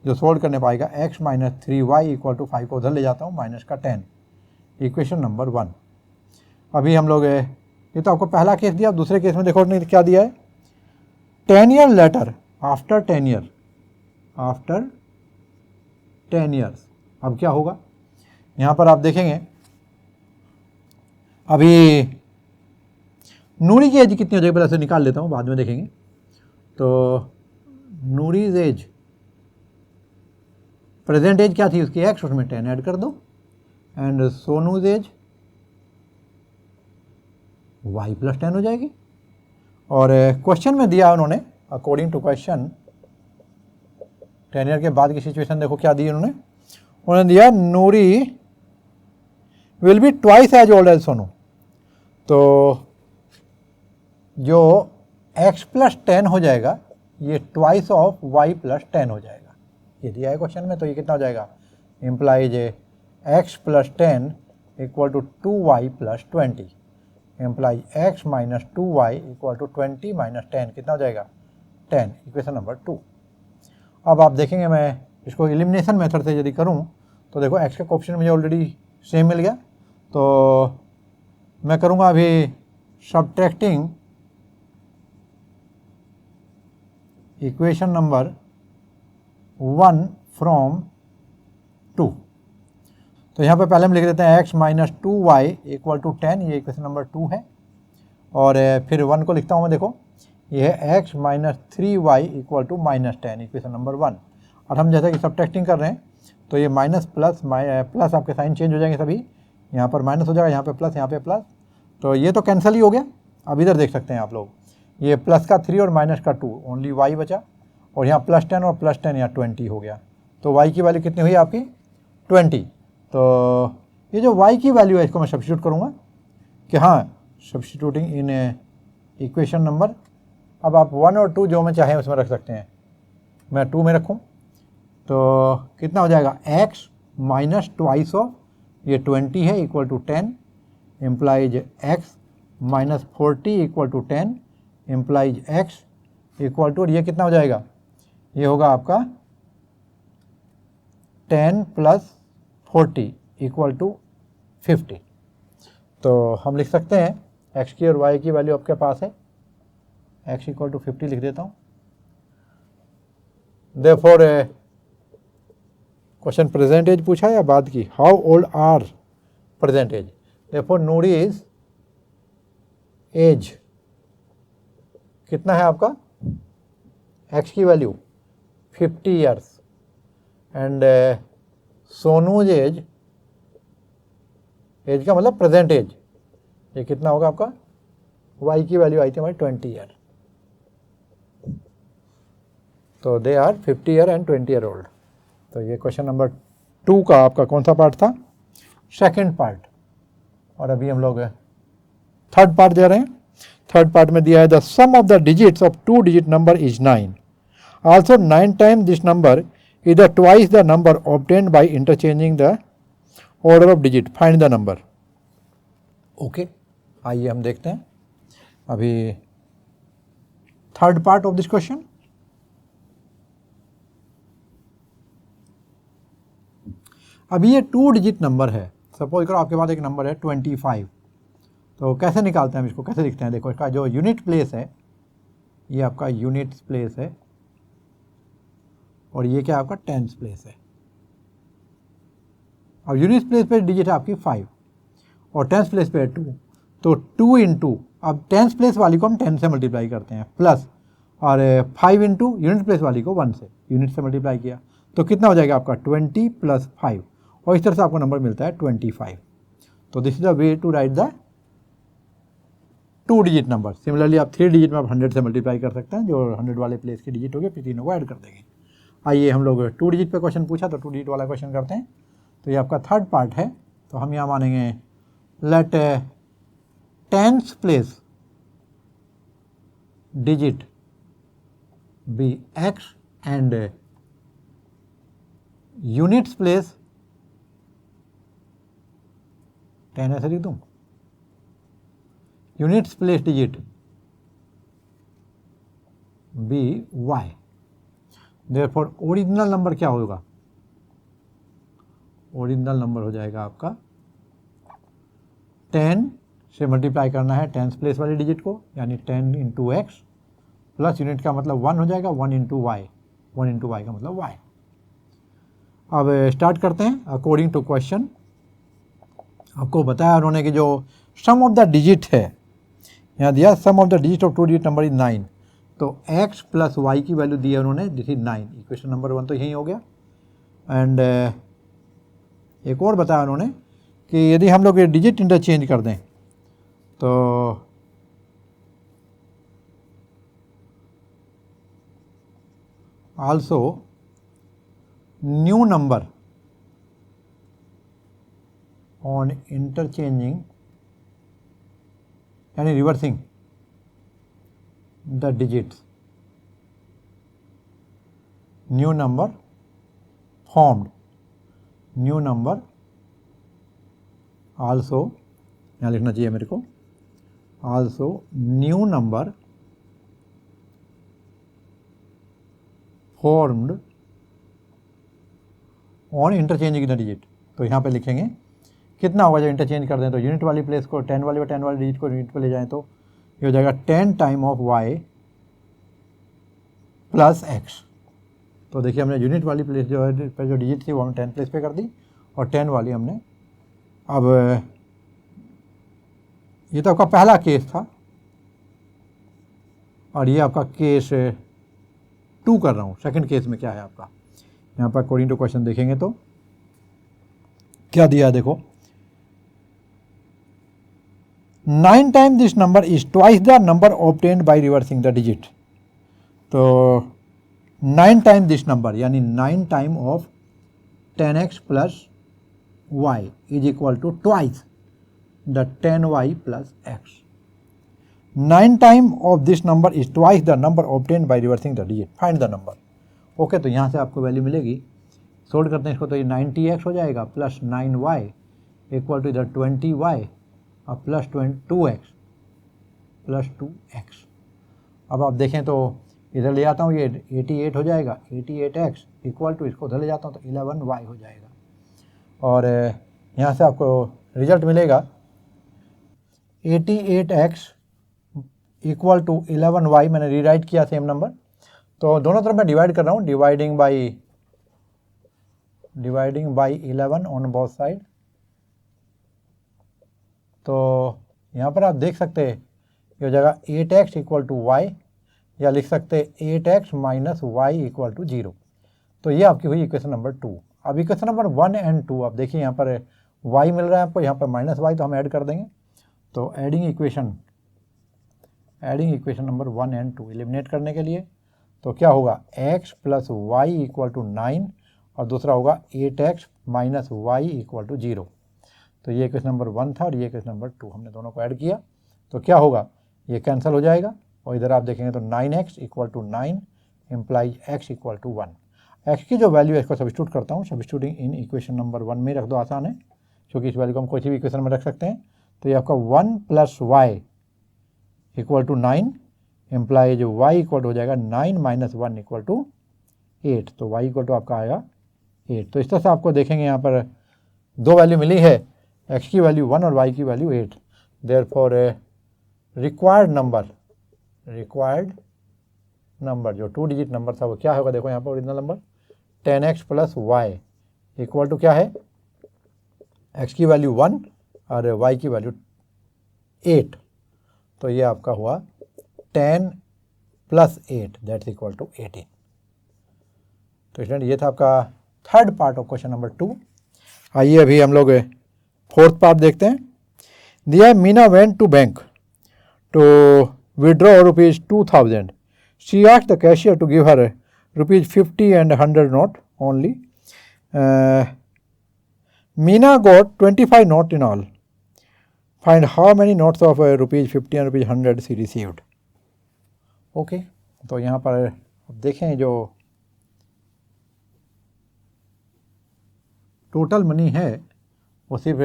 जो सोल्व करने पाएगा x minus 3y equal to 5 को उधर ले जाता हूँ माइनस का 10, इक्वेशन नंबर 1। अभी हम लोग ये तो आपको पहला केस दिया, दूसरे केस में देखो क्या दिया है, 10 years लेटर आफ्टर 10 years। अब क्या होगा, यहाँ पर आप देखेंगे अभी नूरी की एज कितनी हो जाएगी, पहले से निकाल लेता हूँ बाद में देखेंगे। तो नूरीज एज प्रेजेंट एज क्या थी उसकी x, उसमें 10 ऐड कर दो, and Sonu's age y plus 10 हो जाएगी। और क्वेश्चन में दिया उन्होंने अकॉर्डिंग टू क्वेश्चन 10 ईयर के बाद की सिचुएशन देखो क्या दी उन्होंने दिया Noori will be twice as old as Sonu, तो जो x प्लस 10 हो जाएगा ये ट्वाइस ऑफ y प्लस 10 हो जाएगा, ये दिया है क्वेश्चन में। तो ये कितना हो जाएगा, implies x plus 10 equal to 2y plus 20, implies x minus 2y equal to 20 minus 10, कितना हो जाएगा 10, इक्वेशन नंबर 2। अब आप देखेंगे मैं इसको एलिमिनेशन मेथड से यदि करूं तो देखो x का कोएफिशिएंट मुझे ऑलरेडी सेम मिल गया, तो मैं करूंगा अभी सब्ट्रैक्टिंग इक्वेशन नंबर 1 फ्रॉम 2। तो यहाँ पे पहले हम लिख देते हैं x minus 2y equal to 10, ये इक्वेशन नंबर 2 है। और फिर 1 को लिखता हूँ मैं, देखो ये है x minus 3y equal to minus 10, equation number 1। और हम जैसा कि सब्ट्रैक्टिंग कर रहे हैं तो ये माइनस प्लस प्लस आपके साइन चेंज हो जाएंगे सभी, यहाँ पर माइनस हो जाएगा, यहाँ पे प्लस, यहाँ पे प्लस, तो ये तो कैंसिल ही हो गया। अब इधर देख सकते हैं आप लोग, ये प्लस का 3 और माइनस का 2, ओनली y बचा, और यहाँ प्लस 10 और प्लस 10 यहाँ 20 हो गया। तो y की वैल्यू कितनी हुई आपकी 20। तो ये जो y की वैल्यू है इसको मैं सब्स्टिट्यूट करूँगा कि हाँ, सब्स्टिट्यूटिंग इन इक्वेशन नंबर। अब आप 1 और 2 जो मैं चाहें उसमें रख सकते हैं, मैं 2 में रखूँ तो कितना हो जाएगा x माइनस ट्वाइस ऑफ ये 20 है equal to 10, implies x minus 40 equal to 10, implies x equal to, ये कितना हो जाएगा, ये होगा आपका 10 प्लस 40 इक्वल टू 50। तो हम लिख सकते हैं x की और y की वैल्यू आपके पास है, x इक्वल टू 50 लिख देता हूँ। देयरफॉर क्वेश्चन प्रेजेंट एज पूछा या बाद की, how old are present age. Therefore Noori's age कितना है आपका, x की value 50 years, and Sonu's age, age का मतलब प्रेजेंट एज, ये कितना होगा आपका, y की वैल्यू आई थी हमारी 20 ईयर, तो they are 50 year and 20 year old. तो ये क्वेश्चन नंबर 2 का आपका कौन सा पार्ट था, सेकंड पार्ट। और अभी हम लोग थर्ड पार्ट दे रहे हैं। थर्ड पार्ट में दिया है the sum of the digits of 2 digit number is 9, also 9 time this number is the twice the number obtained by interchanging the order of digit, find the number. Okay, आइए हम देखते हैं अभी third part of this question. अभी ये 2 डिजिट नंबर है, सपोज करो आपके पास एक नंबर है 25, तो कैसे निकालते हैं हम इसको, कैसे लिखते हैं, देखो इसका जो यूनिट प्लेस है ये आपका यूनिट प्लेस है, और ये क्या आपका टेंस प्लेस है। अब यूनिट प्लेस पे डिजिट है आपकी 5 और टेंस प्लेस पे है 2, तो 2 इंटू, अब टेंस प्लेस वाली को हम 10 से मल्टीप्लाई करते हैं प्लस, और 5 इंटू यूनिट प्लेस वाली को 1 से, यूनिट से मल्टीप्लाई किया तो कितना हो जाएगा आपका 20 प्लस 5, और इस तरह से आपको नंबर मिलता है 25। तो this is the way to write the 2 digit number. Similarly आप 3 डिजिट में आप 100 से मल्टीप्लाई कर सकते हैं, जो 100 वाले प्लेस के डिजिट हो गए, फिर तीनों को ऐड कर देंगे। आइए हम लोग 2 डिजिट पे क्वेश्चन पूछा तो 2 डिजिट वाला क्वेश्चन करते हैं। तो ये आपका थर्ड पार्ट है, तो हम यहाँ मानेंगे let tens place digit be x and units place 10 ऐसे लिख दूँ, units place digit be y। Therefore original number क्या होगा, ओरिजिनल नंबर हो जाएगा आपका 10 से मल्टीप्लाई करना है टेंस प्लेस वाली डिजिट को, यानी 10 इंटू एक्स प्लस यूनिट का मतलब 1 हो जाएगा, 1 इंटू वाई, 1 इंटू वाई का मतलब y। अब स्टार्ट करते हैं अकॉर्डिंग टू क्वेश्चन। आपको बताया उन्होंने कि जो सम ऑफ द डिजिट है, यहाँ दिया sum of the digit of 2 digit number is 9, तो x प्लस y की वैल्यू दी है उन्होंने, दिस इज 9, इक्वेशन नंबर 1 तो यही हो गया। एंड एक और बताया उन्होंने कि यदि हम लोग ये डिजिट इंटरचेंज कर दें तो also new number on interchanging, यानी reversing the digits, new number formed, new number also, यहाँ लिखना चाहिए मेरे को, also new number formed on interchanging the digit। तो यहाँ पे लिखेंगे कितना होगा जब इंटरचेंज कर दें, तो यूनिट वाली प्लेस को 10 वाली और 10 वाली डिजिट को यूनिट पे ले जाएं तो ये हो जाएगा 10 time of y plus x। तो देखिए हमने यूनिट वाली प्लेस जो है पर जो डिजिट थी वो हमने 10 प्लेस पे कर दी और 10 वाली हमने, अब ये तो आपका पहला केस था और ये आपका केस 2 कर रहा हूँ। सेकंड केस में क्या है आपका, यहाँ पर अकॉर्डिंग टू क्वेश्चन देखेंगे तो क्या दिया है, देखो 9 time this number is twice the number obtained by reversing the digit. तो 9 टाइम दिस नंबर यानी 9 time of 10x plus y is equal to twice the 10y plus x। 9 time of this number is twice the number obtained by reversing the digit, find the number. Okay, तो यहाँ से आपको वैल्यू मिलेगी, सोल्व करते हैं इसको तो ये 90x हो जाएगा प्लस 9y इक्वल टू इधर 20y और प्लस 2x। अब आप देखें तो इधर ले जाता हूँ ये 88 हो जाएगा, 88x इक्वल टू इसको उधर ले जाता हूँ तो 11y हो जाएगा और यहाँ से आपको रिजल्ट मिलेगा 88x इक्वल टू 11y। मैंने रीराइट किया सेम नंबर, तो दोनों तरफ मैं डिवाइड कर रहा हूँ, dividing by 11 on both side. तो यहाँ पर आप देख सकते हैं ये हो जाएगा 8x इक्वल टू y, या लिख सकते हैं 8x minus y equal to 0। तो ये आपकी हुई इक्वेशन नंबर 2। अब इक्वेशन नंबर 1 एंड 2 आप देखिए यहाँ पर y मिल रहा है आपको, यहाँ पर माइनस y तो हम ऐड कर देंगे। तो adding equation number 1 and 2 eliminate करने के लिए तो क्या होगा, x plus y equal to 9 और दूसरा होगा 8x minus y equal to 0। तो ये इक्वेशन नंबर 1 था और ये इक्वेशन नंबर 2, हमने दोनों को ऐड किया तो क्या होगा, ये कैंसिल हो जाएगा और इधर आप देखेंगे तो 9x equal to 9 implies x equal to 1। x की जो वैल्यू है इसको सब्स्टिट्यूट करता हूँ, सब्स्टिट्यूटिंग इन इक्वेशन नंबर 1 में रख दो, आसान है क्योंकि इस वैल्यू को हम कोई भी इक्वेशन में रख सकते हैं। तो ये आपका 1 plus y equal to 9 implies y equal to हो जाएगा 9 माइनस 1 इक्वल टू 8। तो y इक्वल टू आपका आएगा 8। तो इस तरह से आपको देखेंगे यहाँ पर दो वैल्यू मिली है, x की वैल्यू 1 और y की वैल्यू 8। देयरफॉर रिक्वायर्ड नंबर जो 2 डिजिट नंबर था वो क्या होगा, देखो यहाँ पर original number 10x plus y equal to क्या है, x की वैल्यू 1 और y की वैल्यू 8। तो ये आपका हुआ 10 प्लस 8 दैट्स इक्वल टू 18। तो स्टूडेंट ये था आपका third part of question number 2। आइए अभी हम लोग फोर्थ पार्ट देखते हैं। दिया Meena went to bank to withdraw ₹2000. She asked the cashier to give her ₹50 and 100 note only. Meena got 25 note in all. Find how many notes of ₹50 and ₹100 she received. Okay, तो यहाँ पर अब देखें जो टोटल मनी है वो सिर्फ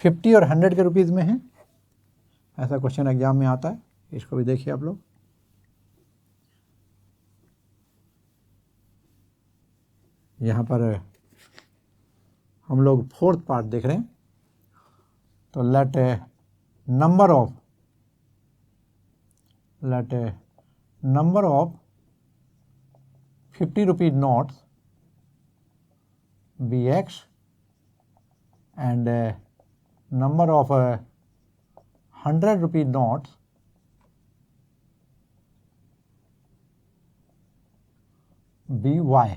50 और 100 के रुपीज़ में है। ऐसा क्वेश्चन एग्जाम में आता है, इसको भी देखिए आप लोग। यहाँ पर हम लोग फोर्थ पार्ट देख रहे हैं। तो let number of 50 rupees notes be x and number of 100 rupees notes be y।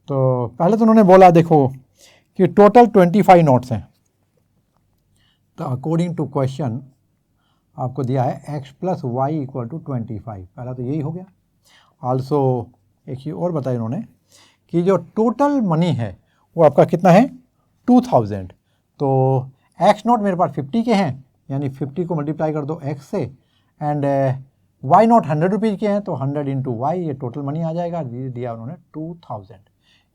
तो पहले तो उन्होंने बोला देखो कि टोटल 25 नोट्स हैं, तो अकॉर्डिंग टू क्वेश्चन आपको दिया है x plus Y equal to 25। पहला तो यही हो गया। आल्सो एक ही और बताया इन्होंने कि जो टोटल मनी है वो आपका कितना है 2000। तो x नोट मेरे पास 50 के हैं, यानी 50 को मल्टीप्लाई कर दो x से, एंड y नोट 100 रुपीज़ के हैं तो 100 इंटू वाई, ये टोटल मनी आ जाएगा। दिया उन्होंने 2000।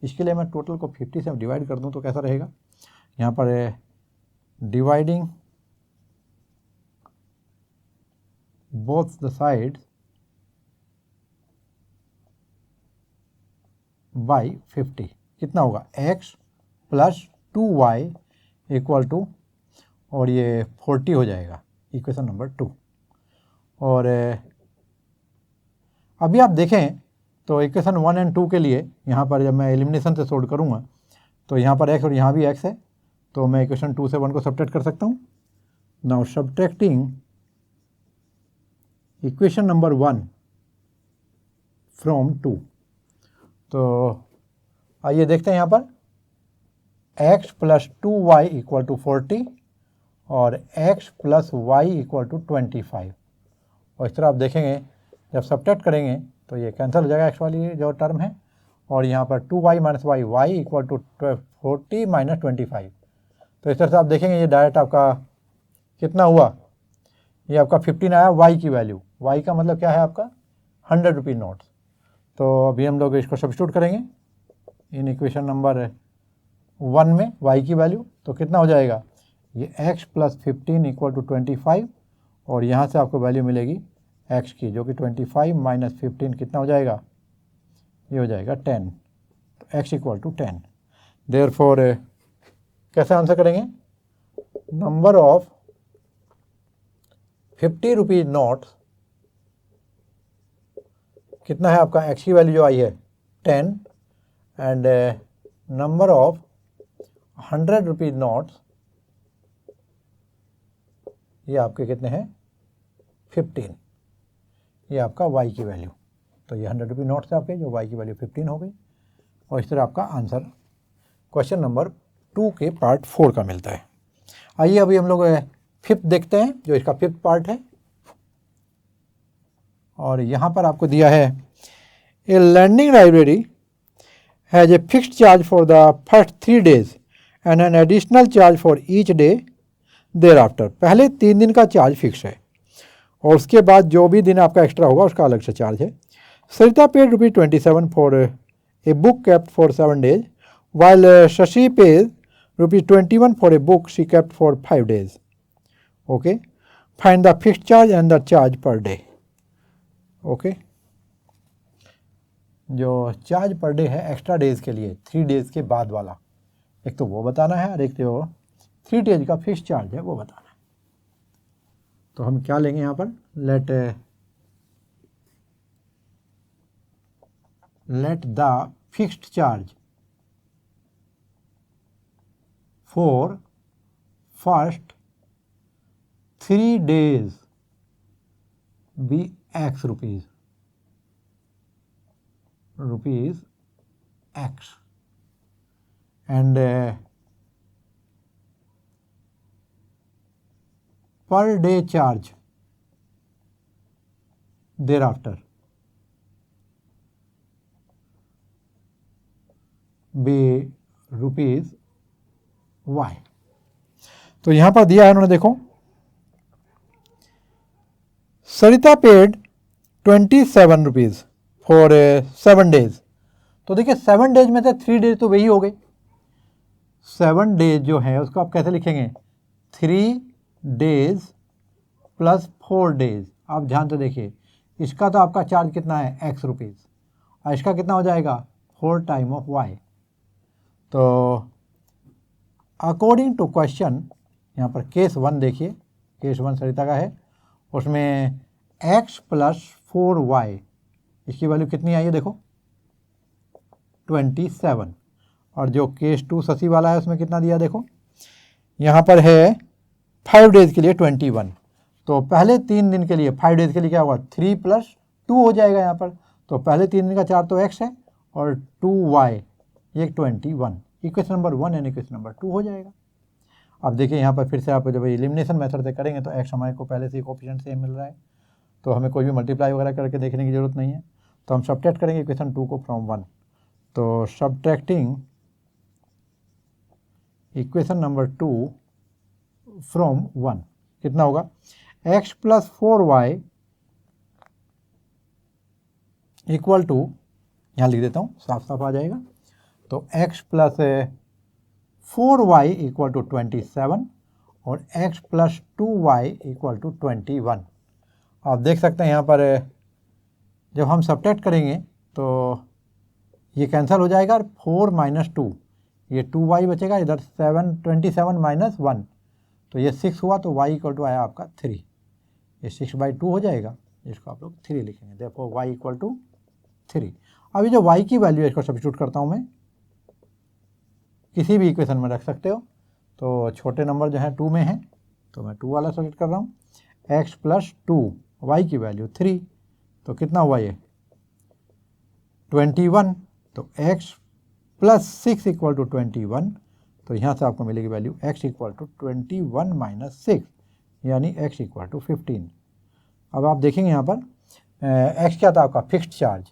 इसके लिए मैं टोटल को 50 से डिवाइड कर दूं तो कैसा रहेगा, यहाँ पर dividing both the sides by 50 कितना होगा x plus 2y equal to, और ये 40 हो जाएगा, इक्वेशन नंबर 2। और अभी आप देखें तो इक्वेशन 1 एंड 2 के लिए यहाँ पर जब मैं एलिमिनेशन से सोल्व करूँगा तो यहाँ पर x और यहाँ भी x है, तो मैं इक्वेशन 2 से 1 को सब्ट्रैक्ट कर सकता हूँ। Now subtracting equation number 1 from 2, तो आइए देखते हैं यहाँ पर x plus 2y equal to 40 और x plus y equal to 25। और इस तरह आप देखेंगे जब सब्ट्रैक्ट करेंगे तो ये कैंसिल हो जाएगा x वाली जो टर्म है, और यहाँ पर 2y minus y equal to 40 minus 25। तो इस तरह से आप देखेंगे ये डायरेक्ट आपका कितना हुआ, ये आपका 15 आया y की वैल्यू। y का मतलब क्या है आपका 100 रुपीज़ नोट्स। तो अभी हम लोग इसको सब्स्टिट्यूट करेंगे इन इक्वेशन नंबर 1 में y की वैल्यू, तो कितना हो जाएगा ये x प्लस 15 इक्वल टू 25, और यहाँ से आपको वैल्यू मिलेगी x की जो कि 25 माइनस 15 कितना हो जाएगा, ये हो जाएगा 10। तो x इक्वल टू 10। देयरफॉर कैसे आंसर करेंगे, नंबर ऑफ 50 रुपीज़ नोट्स कितना है आपका, x की वैल्यू जो आई है 10, and number of 100 rupees notes ये आपके कितने हैं 15, ये आपका y की वैल्यू। तो ये 100 रुपीज़ नोट्स आपके जो y की वैल्यू 15 हो गई, और इस तरह आपका आंसर क्वेश्चन नंबर 2 के पार्ट 4 का मिलता है। आइए अभी हम लोग फिफ्थ देखते हैं जो इसका फिफ्थ पार्ट है, और यहाँ पर आपको दिया है a learning library has a fixed charge for the first 3 days and an additional charge for each day thereafter. पहले 3 दिन का चार्ज फिक्स है और उसके बाद जो भी दिन आपका एक्स्ट्रा होगा उसका अलग से चार्ज है। Sarita paid ₹27 for a book kept for 7 days while Shashi paid ₹21 for a book she kept for 5 days। Okay, find the fixed charge and the charge per day. Okay, जो चार्ज पर डे है एक्स्ट्रा डेज के लिए 3 days के बाद वाला, एक तो वो बताना है और एक जो 3 days का फिक्स चार्ज है वो बताना है। तो हम क्या लेंगे यहाँ पर, let the fixed charge for first 3 days be x rupees x and per day charge thereafter be ₹y। तो यहाँ पर दिया है उन्होंने, देखो सरिता पेड 27 रुपीज़ फॉर 7 days। तो देखिए 7 days में से 3 days तो वही हो गए। 7 days जो है उसको आप कैसे लिखेंगे, 3 days प्लस 4 days। आप ध्यान से देखिए, इसका तो आपका चार्ज कितना है x रुपीज़, और इसका कितना हो जाएगा 4 टाइम ऑफ y। तो अकॉर्डिंग टू क्वेश्चन, यहाँ पर केस 1 देखिए, केस 1 सरिता का है, उसमें x प्लस 4y इसकी वैल्यू कितनी आई है देखो 27, और जो केस 2 शशि वाला है उसमें कितना दिया देखो, यहाँ पर है 5 days के लिए 21। तो पहले 3 दिन के लिए 5 days के लिए क्या होगा 3 + 2 हो जाएगा यहाँ पर। तो पहले 3 दिन का चार्ज तो x है और 2y ये 21, equation number 1 and equation number 2 हो जाएगा। अब देखिए यहाँ पर फिर से आप जब एलिमिनेशन मेथड से करेंगे तो x हमारे को पहले से कोएफिशिएंट सेम मिल रहा है, तो हमें कोई भी मल्टीप्लाई वगैरह करके देखने की ज़रूरत नहीं है। तो हम सब्ट्रैक्ट करेंगे इक्वेशन 2 को फ्रॉम 1। तो सब्ट्रैक्टिंग इक्वेशन नंबर 2 फ्रॉम 1 कितना होगा, x plus 4y equal to, यहाँ लिख देता हूँ साफ साफ आ जाएगा। तो x plus 4y equal to 27, और x plus 2y equal to 21। आप देख सकते हैं यहाँ पर जब हम सब्ट्रैक्ट करेंगे तो ये कैंसिल हो जाएगा और 4 माइनस 2, ये 2y बचेगा, इधर 27 माइनस 1, तो ये 6 हुआ, तो y इक्वल टू आया आपका 3। ये 6/2 हो जाएगा, इसको आप लोग 3 लिखेंगे, देखो y इक्वल टू 3। अभी जो y की वैल्यू है इसको सब्स्टिट्यूट करता हूँ मैं, किसी भी इक्वेशन में रख सकते हो। तो छोटे नंबर जो है 2 में है, तो मैं 2 वाला सेलेक्ट कर रहा हूँ। x प्लस 2, y की वैल्यू 3, तो कितना हुआ ये 21, तो x प्लस 6 इक्वल टू 21, तो यहाँ से आपको मिलेगी value x equal to 21 minus 6, यानी x इक्वल टू 15। अब आप देखेंगे यहाँ पर x क्या था आपका फिक्स्ड चार्ज,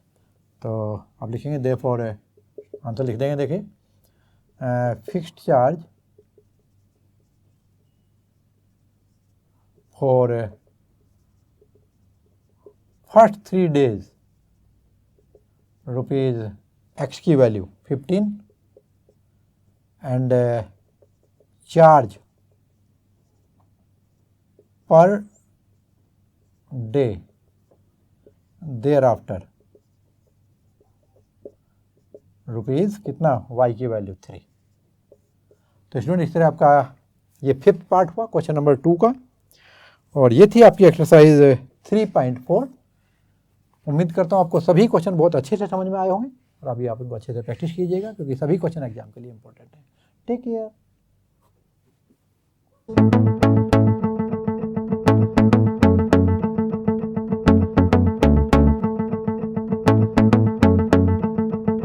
तो आप लिखेंगे देयरफॉर आंसर लिख देंगे, देखिए fixed charge for first 3 days rupees x की value 15 and charge per day thereafter rupees कितना y की वैल्यू 3। तो स्टूडेंट इस तरह आपका ये 5th पार्ट हुआ क्वेश्चन नंबर 2 का, और ये थी आपकी एक्सरसाइज 3.4। उम्मीद करता हूँ आपको सभी क्वेश्चन बहुत अच्छे से समझ में आए होंगे, और अभी आप इनको अच्छे से प्रैक्टिस कीजिएगा, क्योंकि सभी क्वेश्चन एग्जाम के लिए इंपॉर्टेंट है। Take care.